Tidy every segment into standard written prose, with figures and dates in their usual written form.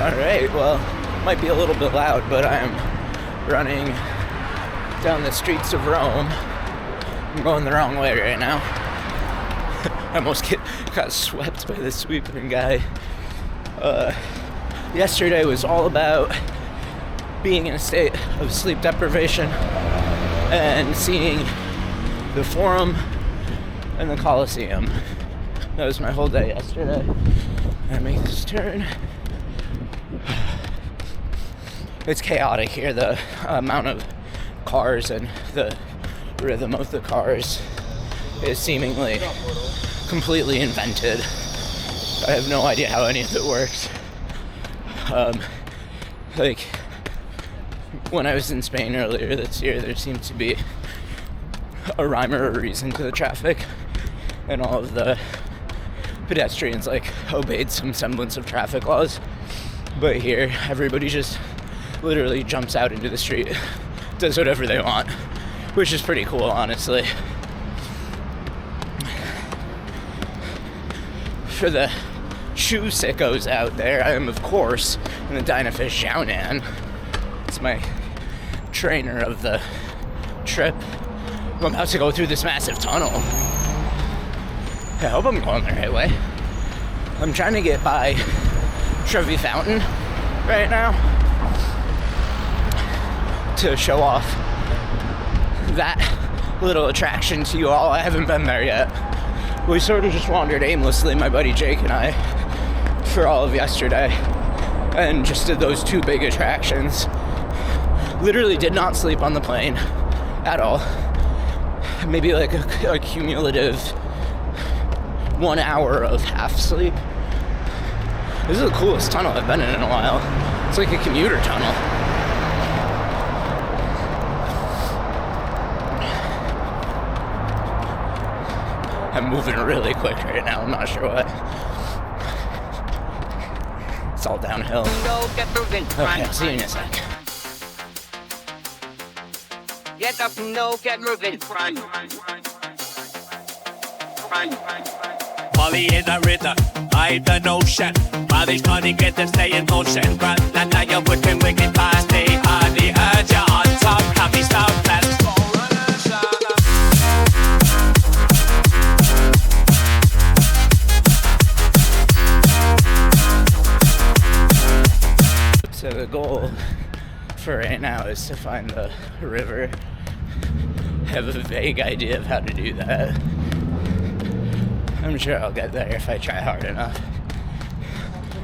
Alright, well, might be a little bit loud, but I am running down the streets of Rome. I'm going the wrong way right now. I almost got swept by the sweeping guy. Yesterday was all about being in a state of sleep deprivation and seeing the Forum and the Colosseum. That was my whole day yesterday. I make this turn. It's chaotic here. The amount of cars and the rhythm of the cars is seemingly completely invented. I have no idea how any of it works. Like, when I was in Spain earlier this year, there seemed to be a rhyme or a reason to the traffic, and all of the pedestrians, like, obeyed some semblance of traffic laws. But here, everybody just literally jumps out into the street, does whatever they want, which is pretty cool, honestly. For the shoe sickos out there, I am, of course, in the Dynafish Xiaonan. It's my trainer of the trip. I'm about to go through this massive tunnel. I hope I'm going the right way. I'm trying to get by Trevi Fountain right now to show off that little attraction to you all. I haven't been there yet. We sort of just wandered aimlessly, my buddy Jake and I, for all of yesterday, and just did those two big attractions. Literally did not sleep on the plane at all. Maybe like a cumulative 1 hour of half sleep. This is the coolest tunnel I've been in a while. It's like a commuter tunnel. I'm moving really quick right now, I'm not sure what. It's all downhill. Okay, I'll see you in a sec. Get up, no, get moving. Molly in the rhythm, I the notion. Molly's trying to get them stay in motion. Run, and now you're working wicked past the urge you're on top. Happy stuff, let's go. So the goal for right now is to find the river. I have a vague idea of how to do that. I'm sure I'll get there if I try hard enough.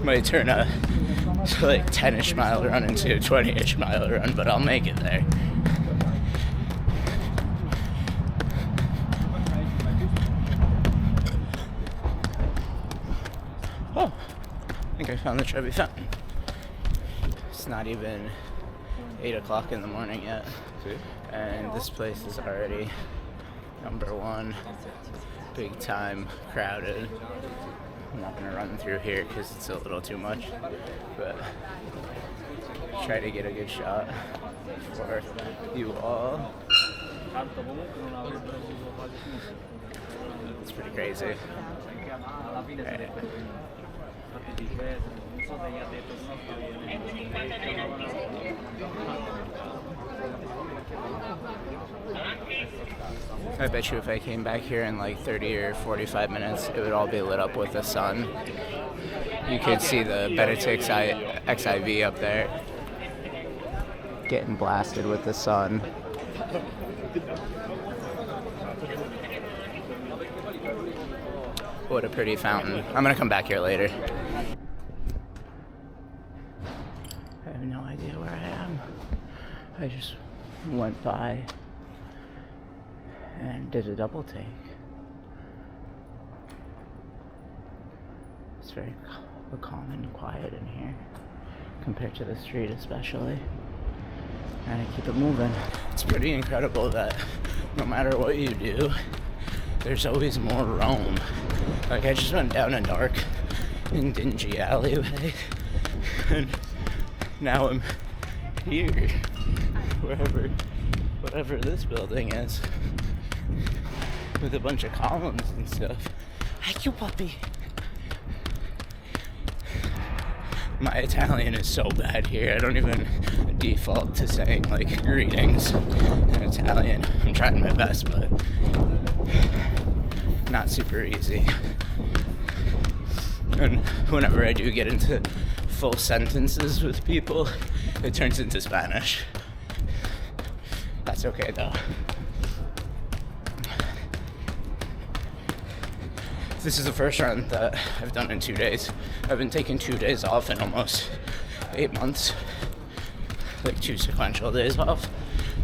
Might turn a like 10-ish mile run into a 20-ish mile run, but I'll make it there. Oh, I think I found the Trevi Fountain. It's not even 8 o'clock in the morning yet, and this place is already number one, big time crowded. I'm not gonna run through here because it's a little too much, but try to get a good shot for you all. It's pretty crazy. Right. I bet you if I came back here in like 30 or 45 minutes, it would all be lit up with the sun. You could see the Benedict's XIV up there getting blasted with the sun. What a pretty fountain. I'm gonna come back here later. I have no idea where I am. I just went by and did a double take. It's very calm and quiet in here, compared to the street especially. And I keep it moving. It's pretty incredible that no matter what you do, there's always more Rome. Like, I just went down a dark and dingy alleyway, and now I'm here, whatever this building is, with a bunch of columns and stuff. Hi, you puppy. My Italian is so bad here. I don't even default to saying like greetings in Italian. I'm trying my best, but not super easy. And whenever I do get into full sentences with people, it turns into Spanish. That's okay though. This is the first run that I've done in 2 days. I've been taking 2 days off in almost 8 months. Like 2 sequential days off.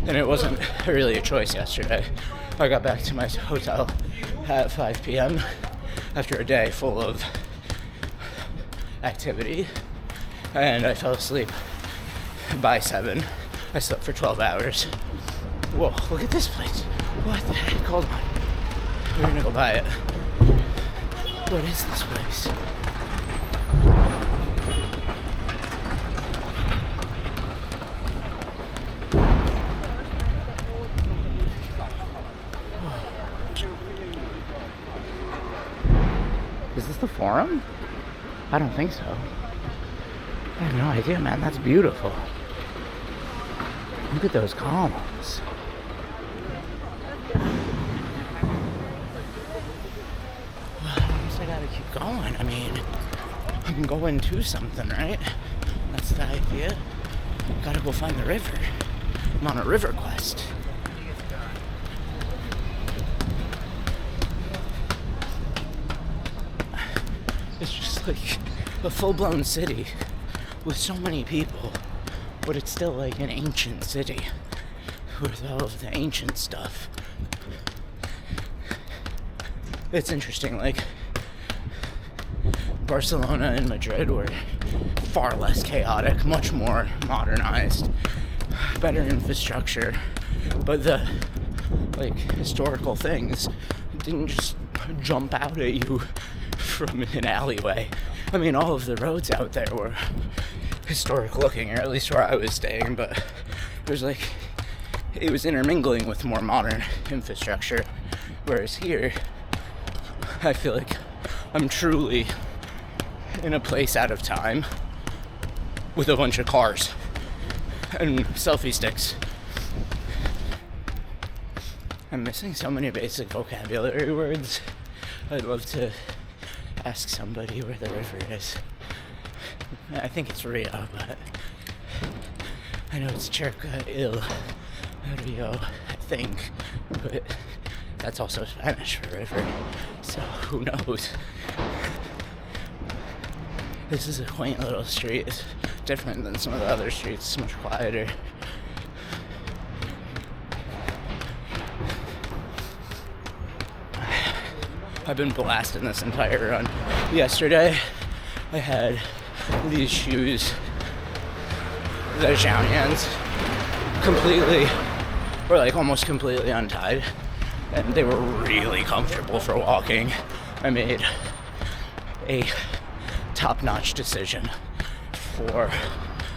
And it wasn't really a choice yesterday. I got back to my hotel at 5 p.m. after a day full of activity. And I fell asleep by 7. I slept for 12 hours. Whoa, look at this place. What the heck? Hold on. We're gonna go by it. What is this place? Is this the Forum? I don't think so. I have no idea, man. That's beautiful. Look at those columns. I gotta keep going. I mean, I'm going to something, right? That's the idea. Gotta go find the river. I'm on a river quest. It's just like a full-blown city with so many people, but it's still like an ancient city with all of the ancient stuff. It's interesting, like Barcelona and Madrid were far less chaotic, much more modernized, better infrastructure, but the like historical things didn't just jump out at you from an alleyway. I mean, all of the roads out there were historic looking, or at least where I was staying, but it was intermingling with more modern infrastructure, whereas here I feel like I'm truly in a place out of time with a bunch of cars and selfie sticks. I'm missing so many basic vocabulary words. I'd love to ask somebody where the river is. I think it's Rio, but I know it's Cerca il Rio, I think, but that's also Spanish for river, so who knows. This is a quaint little street. It's different than some of the other streets. It's much quieter. I've been blasting this entire run. Yesterday, I had these shoes, the Xiaoyans, completely, or like almost completely untied, and they were really comfortable for walking. I made a top-notch decision for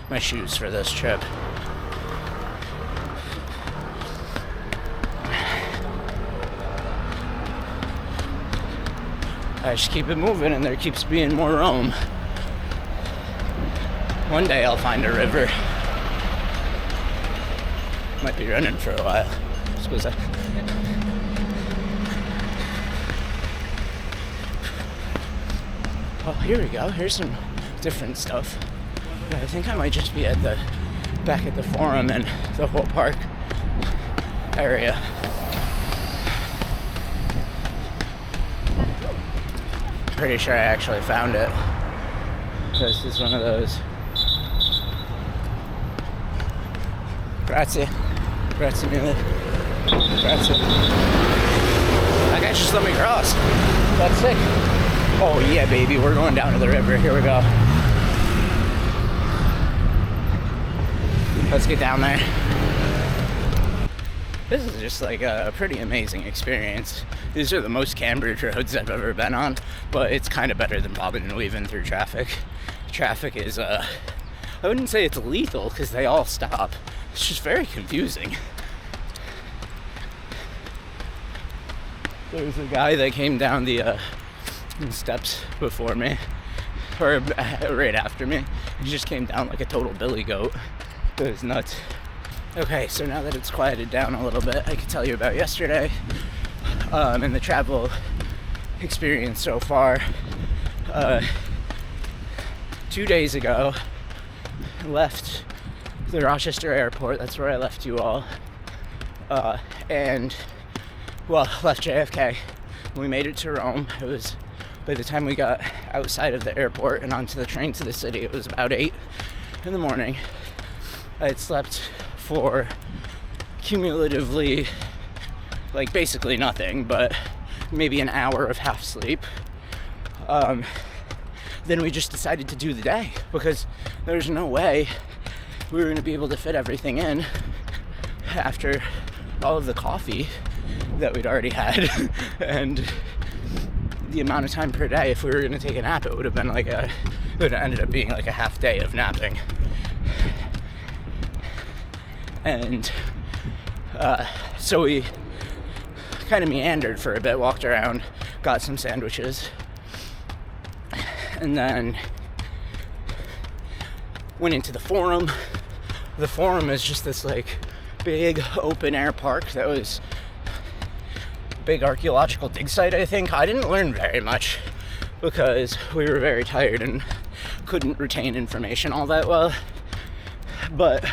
my shoes for this trip. I just keep it moving, and there keeps being more room. One day I'll find a river. Might be running for a while. Suppose Oh, here we go. Here's some different stuff. I think I might just be back at the Forum and the whole park area. Pretty sure I actually found it. This is one of those. Grazie. Grazie mille. Grazie. That guy just let me cross. That's sick. Oh yeah, baby, we're going down to the river. Here we go. Let's get down there. This is just like a pretty amazing experience. These are the most cambered roads I've ever been on, but it's kind of better than bobbing and weaving through traffic. Traffic is, I wouldn't say it's lethal because they all stop. It's just very confusing. There's a guy that came down the steps before me, or right after me, He just came down like a total billy goat. It was nuts. Okay, so now that it's quieted down a little bit, I can tell you about yesterday and the travel experience so far. 2 days ago, I left the Rochester airport. That's where I left you all. Left JFK. We made it to Rome. It was, by the time we got outside of the airport and onto the train to the city, it was about 8 in the morning. I had slept for cumulatively, like, basically nothing, but maybe an hour of half sleep. Then we just decided to do the day because there's no way we were going to be able to fit everything in after all of the coffee that we'd already had and the amount of time per day. If we were going to take a nap, it would have been it would have ended up being like a half day of napping. And so we kind of meandered for a bit, walked around, got some sandwiches, and then went into the Forum. The Forum is just this like big open air park that was a big archaeological dig site, I think. I didn't learn very much because we were very tired and couldn't retain information all that well. But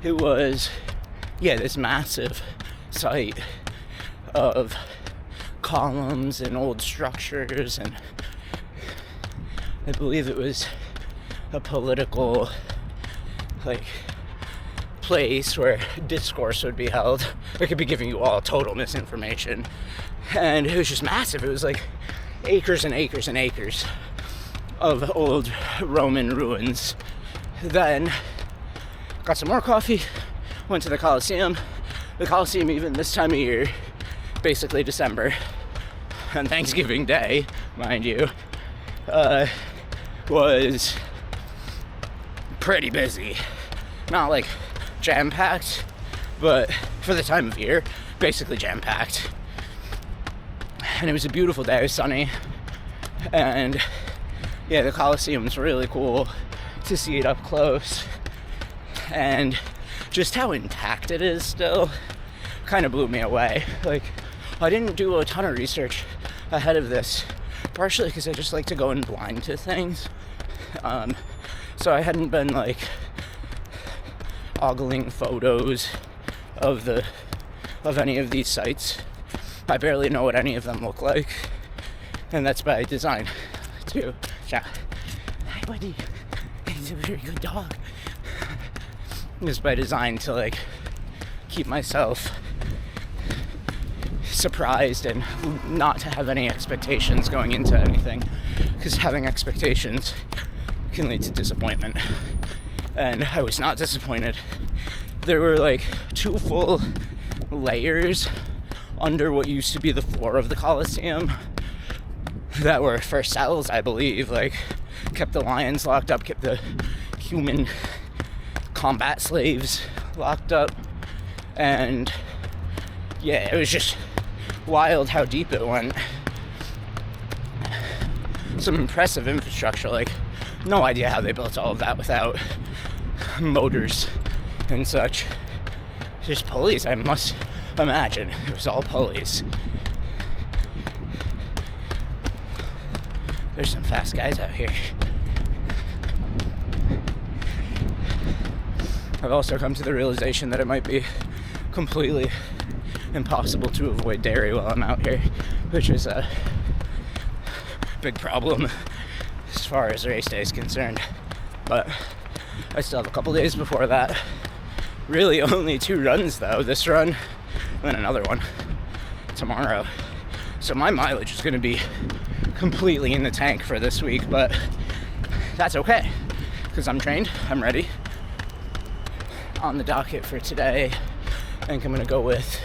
it was, this massive site of columns and old structures, and I believe it was a political place where discourse would be held. I could be giving you all total misinformation, and it was just massive. It was like acres and acres and acres of old Roman ruins. Then got some more coffee, went to the Colosseum. The Colosseum, even this time of year, basically December, on Thanksgiving Day, mind you, was pretty busy. Not like jam-packed, but for the time of year, basically jam-packed. And it was a beautiful day, it was sunny, and the Colosseum's really cool to see it up close. And just how intact it is still kind of blew me away. Like, I didn't do a ton of research ahead of this, partially because I just like to go in blind to things. So I hadn't been like ogling photos of any of these sites. I barely know what any of them look like, and that's by design too. Yeah. Hi, buddy. He's a very good dog. It's by design to like keep myself surprised and not to have any expectations going into anything, because having expectations can lead to disappointment. And I was not disappointed. There were like 2 full layers under what used to be the floor of the Colosseum that were for cells, I believe. Like, kept the lions locked up, kept the human combat slaves locked up, and it was just wild how deep it went. Some impressive infrastructure, like no idea how they built all of that without motors and such. Just pulleys, I must imagine. It was all pulleys. There's some fast guys out here. I've also come to the realization that it might be completely impossible to avoid dairy while I'm out here, which is a big problem as far as race day is concerned. But I still have a couple days before that. Really only 2 runs though, this run and then another one tomorrow. So my mileage is going to be completely in the tank for this week, but that's okay because I'm trained, I'm ready. On the docket for today, I think I'm going to go with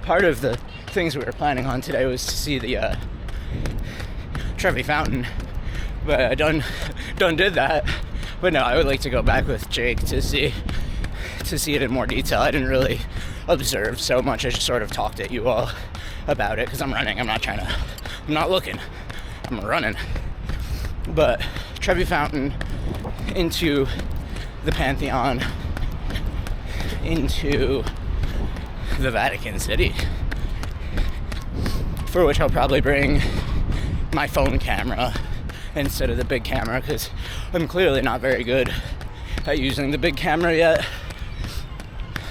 part of the things we were planning on today was to see the Trevi Fountain, but I done did that. But no, I would like to go back with Jake to see it in more detail. I didn't really observe so much. I just sort of talked at you all about it because I'm running. I'm not looking. I'm running. But Trevi Fountain into the Pantheon, into the Vatican City, for which I'll probably bring my phone camera instead of the big camera, because I'm clearly not very good at using the big camera yet.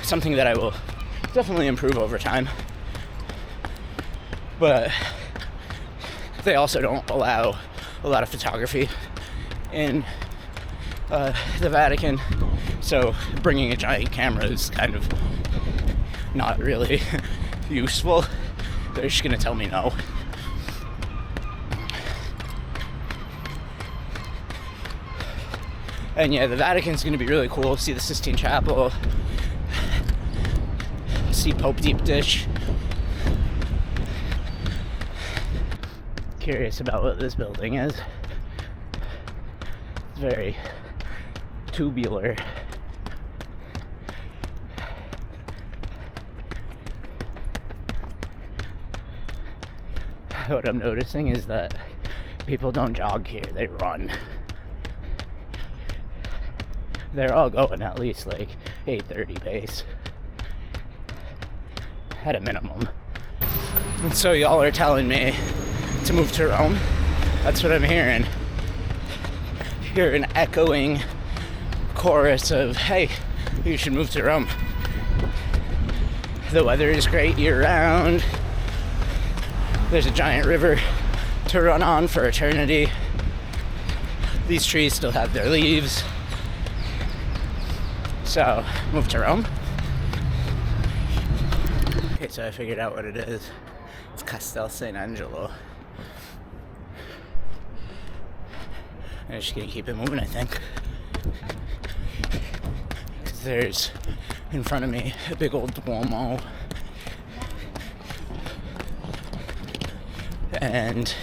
Something that I will definitely improve over time. But they also don't allow a lot of photography in the Vatican, so bringing a giant camera is kind of not really useful. They're just gonna tell me no. And yeah, the Vatican's gonna be really cool. See the Sistine Chapel, see Pope Deep Dish. Curious about what this building is. It's very tubular. What I'm noticing is that people don't jog here, they run. They're all going at least like 8:30 pace at a minimum. And so y'all are telling me to move to Rome. That's what I'm hearing. Hear an echoing chorus of, hey, you should move to Rome. The weather is great year-round. There's a giant river to run on for eternity. These trees still have their leaves. So, move to Rome. Okay, so I figured out what it is. It's Castel San Angelo. I'm just gonna keep it moving, I think. Because there's, in front of me, a big old Duomo. And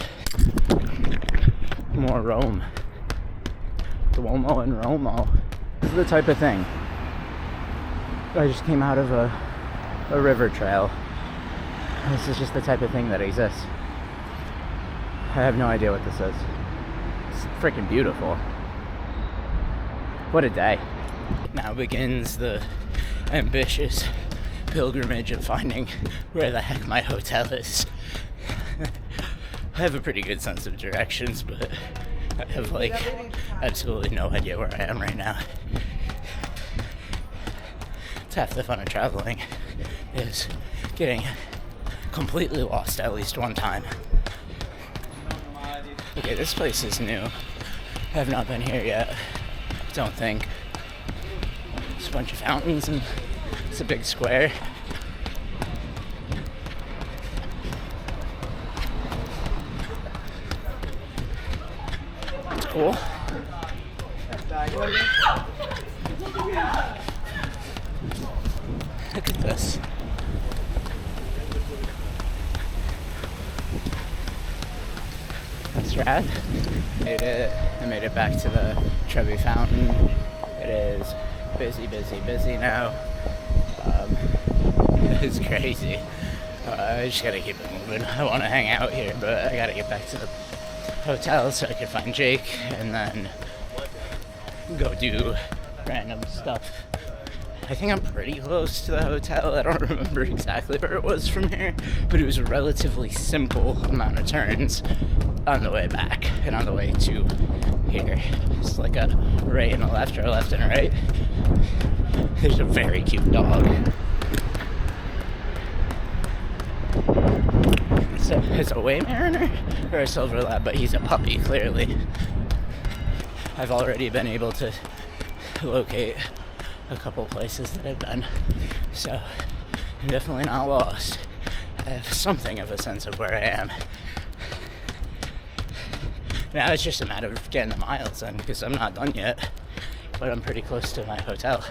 more Rome. Duomo and Romo. This is the type of thing. I just came out of a river trail. This is just the type of thing that exists. I have no idea what this is. It's freaking beautiful. What a day. Now begins the ambitious pilgrimage of finding where the heck my hotel is. I have a pretty good sense of directions, but I have like absolutely no idea where I am right now. It's half the fun of traveling, is getting completely lost at least one time. Okay, this place is new. I have not been here yet, don't think. There's a bunch of fountains and it's a big square. It's cool. Look at this. That's rad. I made it back to the Trevi Fountain. It is busy now. It's crazy. I just gotta keep it moving. I want to hang out here, but I gotta get back to the hotel so I can find Jake and then go do random stuff. I think I'm pretty close to the hotel. I don't remember exactly where it was from here, but it was a relatively simple amount of turns on the way back and on the way to here. It's like a right and a left or a left and a right. There's a very cute dog. So it's a Waymariner or a Silver Lab, but he's a puppy, clearly. I've already been able to locate a couple places that I've been, so I'm definitely not lost. I have something of a sense of where I am. Now it's just a matter of getting the miles in, because I'm not done yet, but I'm pretty close to my hotel.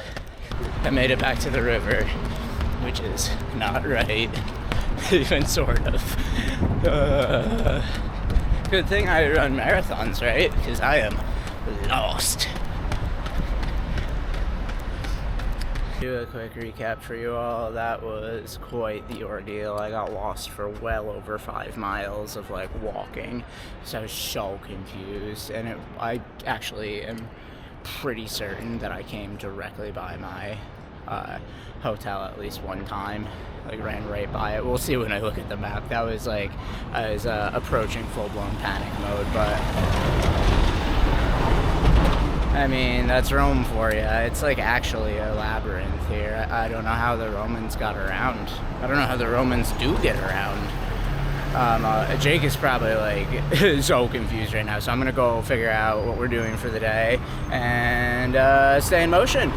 I made it back to the river, which is not right, even sort of. Good thing I run marathons, right? Because I am lost. Do a quick recap for you all. That was quite the ordeal. I got lost for well over 5 miles of like walking, so I was so confused, and I actually am pretty certain that I came directly by my hotel at least one time. Like ran right by it. We'll see when I look at the map. That was like I was approaching full-blown panic mode, but I mean, that's Rome for you. It's like actually a labyrinth here. I don't know how the Romans got around. I don't know how the Romans do get around. Jake is probably like so confused right now, so I'm gonna go figure out what we're doing for the day and stay in motion.